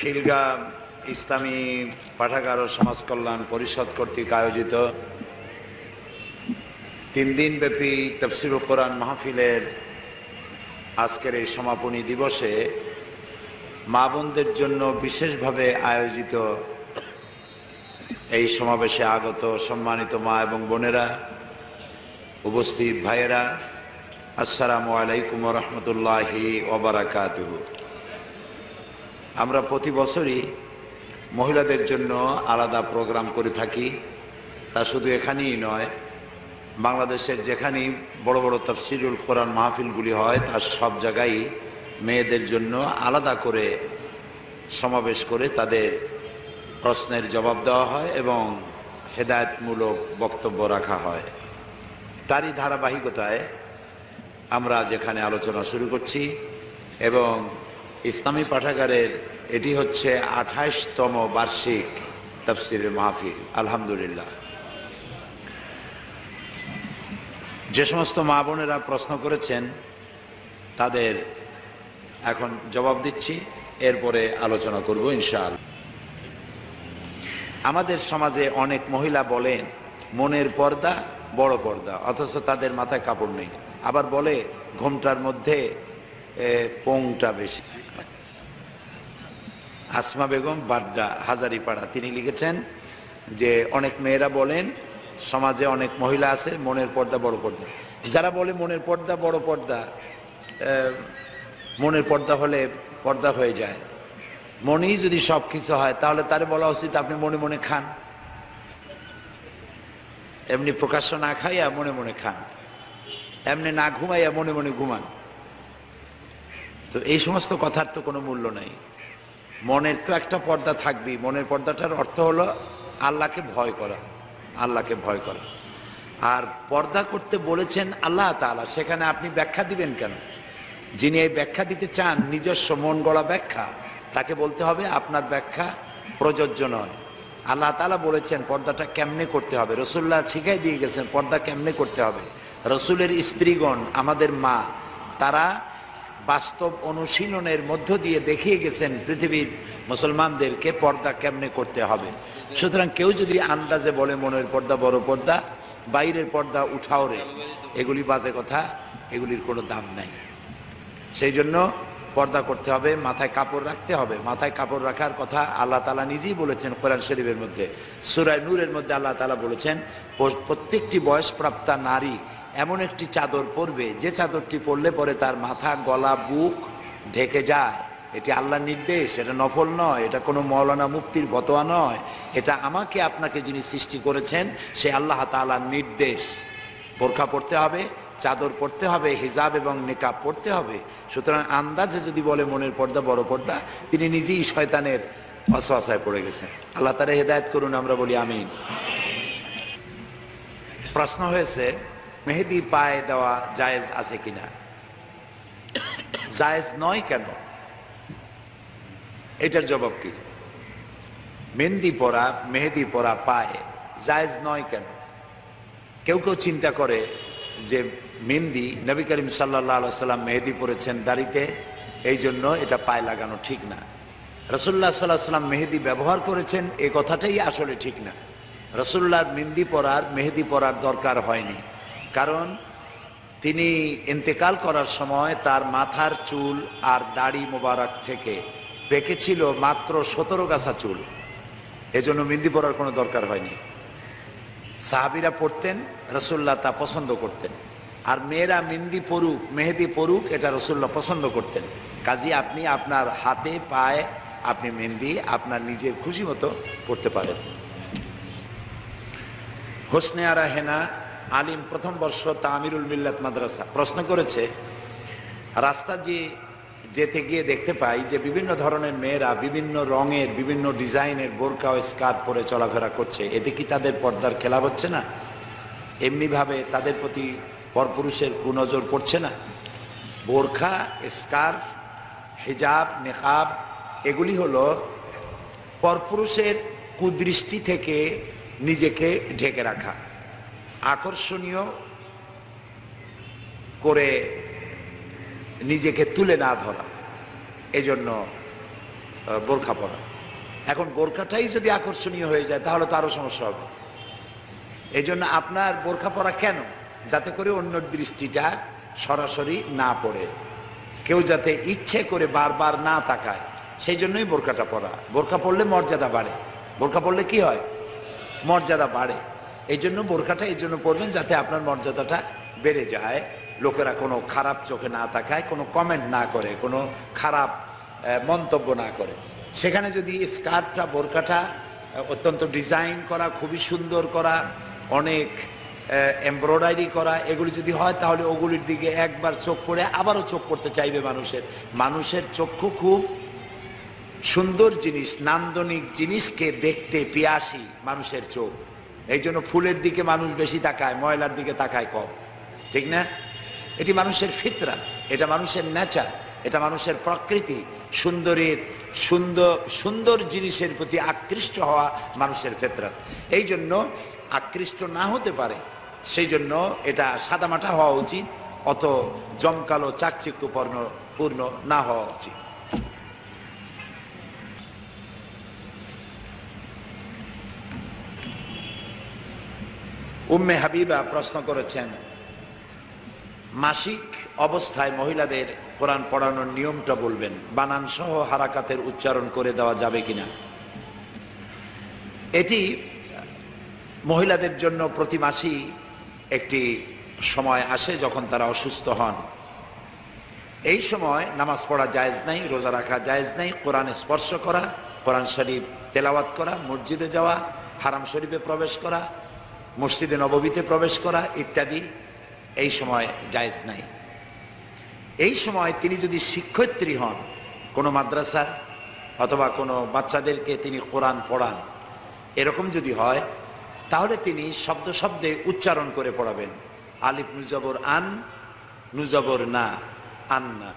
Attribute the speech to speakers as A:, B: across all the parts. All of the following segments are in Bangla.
A: খিলগাঁও ইসলামী পাঠাগার ও সমাজ কল্যাণ পরিষদ কর্তৃক আয়োজিত 3 দিনব্যাপী তাফসীরুল কোরআন মাহফিলের আজকের এই সমাপনী দিবসে মা বোনদের জন্য বিশেষভাবে আয়োজিত এই সমাবেশে আগত সম্মানিত মা এবং বোনেরা, উপস্থিত ভাইয়েরা, আসসালামু আলাইকুম ওয়া রাহমাতুল্লাহি ওয়া বারাকাতুহু। আমরা প্রতি বছরই মহিলাদের জন্য আলাদা প্রোগ্রাম করে থাকি। তা শুধু এখানেই নয়, বাংলাদেশের যেখানেই বড় বড় তাফসীরুল কোরআন মাহফিলগুলি হয় তার সব জায়গায় মেয়েদের জন্য আলাদা করে সমাবেশ করে তাদের প্রশ্নের জবাব দেওয়া হয় এবং হেদায়েতমূলক বক্তব্য রাখা হয়। তারই ধারাবাহিকতায় আমরা যেখানে আলোচনা শুরু করছি এবং ইসলামী পাঠাগারের এটি হচ্ছে 28তম বার্ষিক তাফসীরের মাহফিল। আলহামদুলিল্লাহ। যে সমস্ত মা বোনেরা প্রশ্ন করেছেন তাদের এখন জবাব দিচ্ছি, এরপরে আলোচনা করব ইনশাআল্লাহ। আমাদের সমাজে অনেক মহিলা বলেন মনের পর্দা বড় পর্দা, অথচ তাদের মাথায় কাপড় নেই। আবার বলে ঘোমটার মধ্যে পোংটা বেশি। আসমা বেগম বাড্ডা, হাজারিপাড়া, তিনি লিখেছেন যে অনেক মেয়েরা বলেন সমাজে অনেক মহিলা আছে মনের পর্দা বড় পর্দা। যারা বলে মনের পর্দা বড় পর্দা, মনের পর্দা হলে পর্দা হয়ে যায়, মনেই যদি সব কিছু হয় তাহলে তারে বলা উচিত আপনি মনে মনে খান, এমনি প্রকাশ্য না খাইয়া মনে মনে খান, এমনি না ঘুমাইয়া মনে মনে ঘুমান। তো এই সমস্ত কথার তো কোনো মূল্য নাই। মনের তো একটা পর্দা থাকবেই। মনের পর্দাটার অর্থ হলো আল্লাহকে ভয় করা, আল্লাহকে ভয় করা। আর পর্দা করতে বলেছেন আল্লাহ তাআলা, সেখানে আপনি ব্যাখ্যা দিবেন কেন? যিনি এই ব্যাখ্যা দিতে চান, নিজস্ব মন গড়া ব্যাখ্যা, তাকে বলতে হবে আপনার ব্যাখ্যা প্রযোজ্য নয়। আল্লাহ তাআলা বলেছেন পর্দাটা কেমনে করতে হবে, রাসূলুল্লাহ শিখাই দিয়ে গেছেন পর্দা কেমনে করতে হবে। রাসূলের স্ত্রীগণ, আমাদের মা, তারা বাস্তব অনুশীলনের মধ্য দিয়ে দেখিয়ে গেছেন পৃথিবীর মুসলমানদেরকে পর্দা কেমনে করতে হবে। সুতরাং কেউ যদি আন্দাজে বলে মনের পর্দা বড় পর্দা, বাইরের পর্দা উঠাও রে, এগুলি বাজে কথা, এগুলির কোনো দাম নাই। সেই জন্য পর্দা করতে হবে, মাথায় কাপড় রাখতে হবে। মাথায় কাপড় রাখার কথা আল্লাহ তাআলা নিজেই বলেছেন কোরআন শরীফের মধ্যে। সূরা নূরের মধ্যে আল্লাহ তাআলা বলেছেন প্রত্যেকটি বয়সপ্রাপ্তা নারী এমন একটি চাদর পরবে যে চাদরটি পরলে পরে তার মাথা, গলা, বুক ঢেকে যায়। এটি আল্লাহর নির্দেশ, এটা নফল নয়, এটা কোনো মৌলানা মুফতির ফতোয়া নয়, এটা আমাকে আপনাকে যিনি সৃষ্টি করেছেন সে আল্লাহ তাআলার নির্দেশ। বোরকা পরতে হবে, চাদর পরতে হবে, হিজাব এবং নিকাব পরতে হবে। সুতরাং আন্দাজে যদি বলে মনের পর্দা বড় পর্দা, তিনি নিজেই শয়তানের ওয়াসওয়াসায় পড়ে গেছেন। আল্লাহ তাআলা হেদায়েত করুন, আমরা বলি আমিন। প্রশ্ন হয়েছে মেহেদি পায়ে দেওয়া জায়েজ আছে কিনা। জায়েজ নয় কেন, এটার জবাব কি? মেহেদি পরা পায়ে জায়েজ নয় কেন? কেউ কেউ চিন্তা করে যে মেহেদি, নবী করিম সাল্লাল্লাহু আলাইহি ওয়াসাল্লাম মেহেদি পরেছেন দাড়িতে, এই জন্য এটা পায়ে লাগানো ঠিক না। রাসূলুল্লাহ সাল্লাল্লাহু আলাইহি ওয়াসাল্লাম মেহেদি ব্যবহার করেছেন, এই কথাটাই আসলে ঠিক না। রাসূলুল্লাহর মেহেদি পরার দরকার হয়নি, কারণ তিনি ইন্তেকাল করার সময় তার মাথার চুল আর দাড়ি মোবারক থেকে পেকেছিল মাত্র 17 গাছা চুল, এজন্য মেহেদি পরার কোনো দরকার হয়নি। সাহাবীরা পড়তেন, রাসূলুল্লাহ তা পছন্দ করতেন। আর মেয়েরা মেহেদি পরুক, এটা রাসূলুল্লাহ পছন্দ করতেন। কাজী আপনি আপনার হাতে পায়ে আপনি মেহেদি আপনার নিজের খুশি মতো পড়তে পারেন। হোসনে আরা হেনা আলিম, প্রথম বর্ষ, তামিরুল মিল্লাত মাদ্রাসা, প্রশ্ন করেছে রাস্তা যেতে গিয়ে দেখতে পাই যে বিভিন্ন ধরনের মেয়েরা বিভিন্ন রঙের, বিভিন্ন ডিজাইনের বোরকা ও স্কার্ফ পরে চলাফেরা করছে, এতে কি তাদের পর্দার খেলাপ হচ্ছে না? এমনিভাবে তাদের প্রতি পরপুরুষের কুনজর পড়ছে না? বোরখা, স্কার্ফ, হিজাব, নিকাব এগুলি হলো পরপুরুষের কুদৃষ্টি থেকে নিজেকে ঢেকে রাখা, আকর্ষণীয় করে নিজেকে তুলে না ধরা। এজন্য বোরখা পরা। এখন বোরখাটাই যদি আকর্ষণীয় হয়ে যায় তাহলে তো আরো সমস্যা হবে। এই জন্য আপনার বোরখা পরা কেন? যাতে করে অন্যর দৃষ্টিটা সরাসরি না পড়ে, কেউ যাতে ইচ্ছে করে বারবার না তাকায়, সেই জন্যই বোরখাটা পরা। বোরখা পরলে মর্যাদা বাড়ে। বোরখা পরলে কি হয়? মর্যাদা বাড়ে। এই জন্য বোরখাটা এই জন্য পরবেন যাতে আপনার মর্যাদাটা বেড়ে যায়, লোকেরা কোনো খারাপ চোখে না তাকায়, কোনো কমেন্ট না করে, কোনো খারাপ মন্তব্য না করে। সেখানে যদি স্কার্টটা বোরখাটা অত্যন্ত ডিজাইন করা, খুবই সুন্দর করা, অনেক এমব্রয়ডারি করা, এগুলি যদি হয় তাহলে ওগুলির দিকে একবার চোখ পড়ে আবারও চোখ পড়তে চাইবে মানুষের চক্ষু খুব সুন্দর জিনিস, নান্দনিক জিনিসকে দেখতে পিয়াসী মানুষের চোখ। এই জন্য ফুলের দিকে মানুষ বেশি তাকায়, ময়লার দিকে তাকায় কম, ঠিক না? এটি মানুষের ফিতরা, এটা মানুষের নেচার, এটা মানুষের প্রকৃতি। সুন্দর জিনিসের প্রতি আকৃষ্ট হওয়া মানুষের ফিতরাত। এই জন্য আকৃষ্ট না হতে পারে, সেই জন্য এটা সাদামাটা হওয়া উচিত, অত জমকালো চাকচিক্যপূর্ণ না হওয়া উচিত। উম্মে হাবিবা প্রশ্ন করেছেন, মাসিক অবস্থায় মহিলাদের কোরআন পড়ানোর নিয়মটা বলবেন, বানান সহ হারাকাতের উচ্চারণ করে দেওয়া যাবে কিনা? এটি মহিলাদের জন্য প্রতি মাসেই একটি সময় আসে যখন তারা অসুস্থ হন। এই সময় নামাজ পড়া জায়েজ নাই, রোজা রাখা জায়েজ নাই, কোরআন স্পর্শ করা, কোরআন শরীফ তেলাওয়াত করা, মসজিদে যাওয়া, হারাম শরীফে প্রবেশ করা, মসজিদে নববীতে প্রবেশ করা ইত্যাদি এই সময় জায়েজ নাই। এই সময় তিনি যদি শিক্ষয়িত্রী হন কোনো মাদ্রাসার, অথবা কোনো বাচ্চাদেরকে তিনি কোরআন পড়ান, এরকম যদি হয় তাহলে তিনি শব্দে উচ্চারণ করে পড়াবেন। আলিফ নুজবর আন, নুজবর না, আন্না,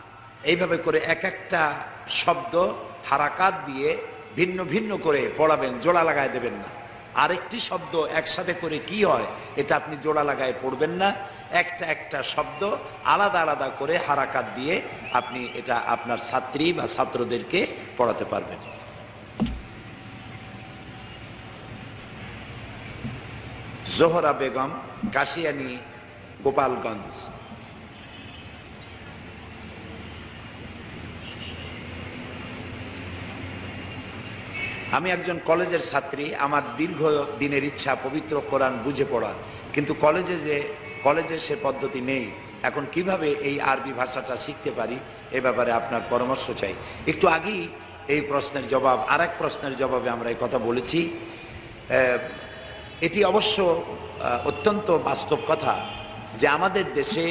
A: এইভাবে করে এক একটা শব্দ হারাকাত দিয়ে ভিন্ন ভিন্ন করে পড়াবেন, জোড়া লাগায় দেবেন না। আরেকটি শব্দ একসাথে করে কি হয় এটা আপনি জোড়া লাগায় পড়বেন না, একটা শব্দ আলাদা আলাদা করে হারাকাত দিয়ে আপনি এটা আপনার ছাত্রী বা ছাত্রদেরকে পড়াতে পারবেন। জোহরা বেগম, কাশিয়ানী, গোপালগঞ্জ। আমি একজন কলেজের ছাত্রী, আমার দীর্ঘ দিনের ইচ্ছা পবিত্র কোরআন বুঝে পড়ার, কিন্তু কলেজে সে পদ্ধতি নেই। এখন কিভাবে এই আরবি ভাষাটা শিখতে পারি এ ব্যাপারে আপনার পরামর্শ চাই। একটু আগেই এই প্রশ্নের জবাব, আরেক প্রশ্নের জবাবে আমরা এই কথা বলেছি। এটি অবশ্য অত্যন্ত বাস্তব কথা যে আমাদের দেশে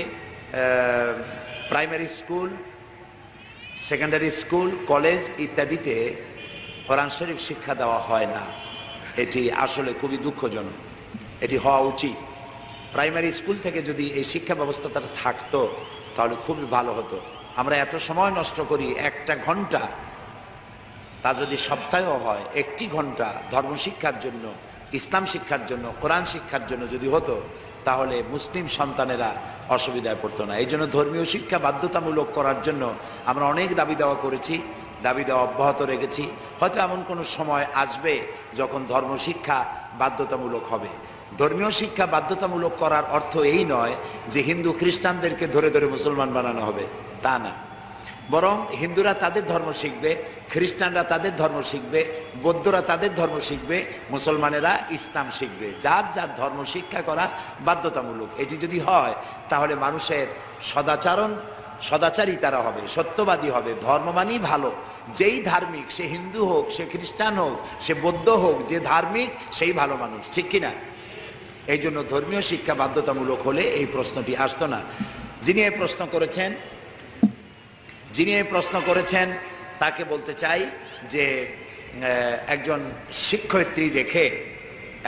A: primary school, secondary school, college ইত্যাদিতে কোরআন শরীফ শিক্ষা দেওয়া হয় না। এটি আসলে খুবই দুঃখজনক। এটি হওয়া উচিত। প্রাইমারি স্কুল থেকে যদি এই শিক্ষা ব্যবস্থাটা থাকতো তাহলে খুবই ভালো হতো। আমরা এত সময় নষ্ট করি, একটা ঘন্টা, তা যদি সপ্তাহেও হয় একটি ঘন্টা ধর্ম শিক্ষার জন্য, ইসলাম শিক্ষার জন্য, কোরআন শিক্ষার জন্য যদি হতো তাহলে মুসলিম সন্তানেরা অসুবিধায় পড়তো না। এই জন্য ধর্মীয় শিক্ষা বাধ্যতামূলক করার জন্য আমরা অনেক দাবি দেওয়া করেছি, দাবি দেওয়া অব্যাহত রেখেছি। হয়তো এমন কোনো সময় আসবে যখন ধর্ম শিক্ষা বাধ্যতামূলক হবে। ধর্মীয় শিক্ষা বাধ্যতামূলক করার অর্থ এই নয় যে হিন্দু খ্রিস্টানদেরকে ধরে ধরে মুসলমান বানানো হবে, তা না। বরং হিন্দুরা তাদের ধর্ম শিখবে, খ্রিস্টানরা তাদের ধর্ম শিখবে, বৌদ্ধরা তাদের ধর্ম শিখবে, মুসলমানেরা ইসলাম শিখবে। যার যার ধর্ম শিক্ষা করা বাধ্যতামূলক। এটি যদি হয় তাহলে মানুষের সদাচারী তারা হবে, সত্যবাদী হবে, ধর্মমানই ভালো। যেই ধার্মিক, সে হিন্দু হোক, সে খ্রিস্টান হোক, সে বৌদ্ধ হোক, যে ধার্মিক সেই ভালো মানুষ, ঠিক কিনা? এই জন্য ধর্মীয় শিক্ষা বাধ্যতামূলক হলে এই প্রশ্নটি আসতো না। যিনি এই প্রশ্ন করেছেন তাকে বলতে চাই যে একজন শিক্ষয়িত্রী রেখে,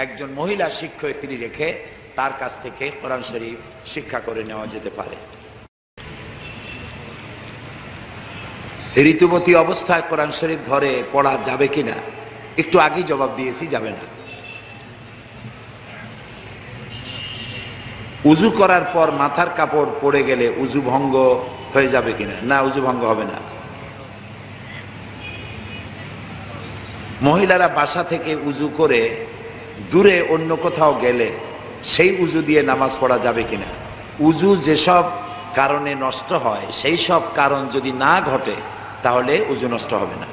A: একজন মহিলা শিক্ষয়িত্রী রেখে তার কাছ থেকে কোরআন শরীফ শিক্ষা করে নেওয়া যেতে পারে। ঋতুবতী অবস্থায় কোরআন শরীফ ধরে পড়া যাবে কিনা? একটু আগেই জবাব দিয়েছি, যাবে না। উজু করার পর মাথার কাপড় পড়ে গেলে উজু ভঙ্গ হয়ে যাবে কিনা? না, উজু ভঙ্গ হবে না। মহিলারা বাসা থেকে উজু করে দূরে অন্য কোথাও গেলে সেই উজু দিয়ে নামাজ পড়া যাবে কিনা? উজু যেসব কারণে নষ্ট হয় সেই সব কারণ যদি না ঘটে তাহলে উজু নষ্ট হবে না।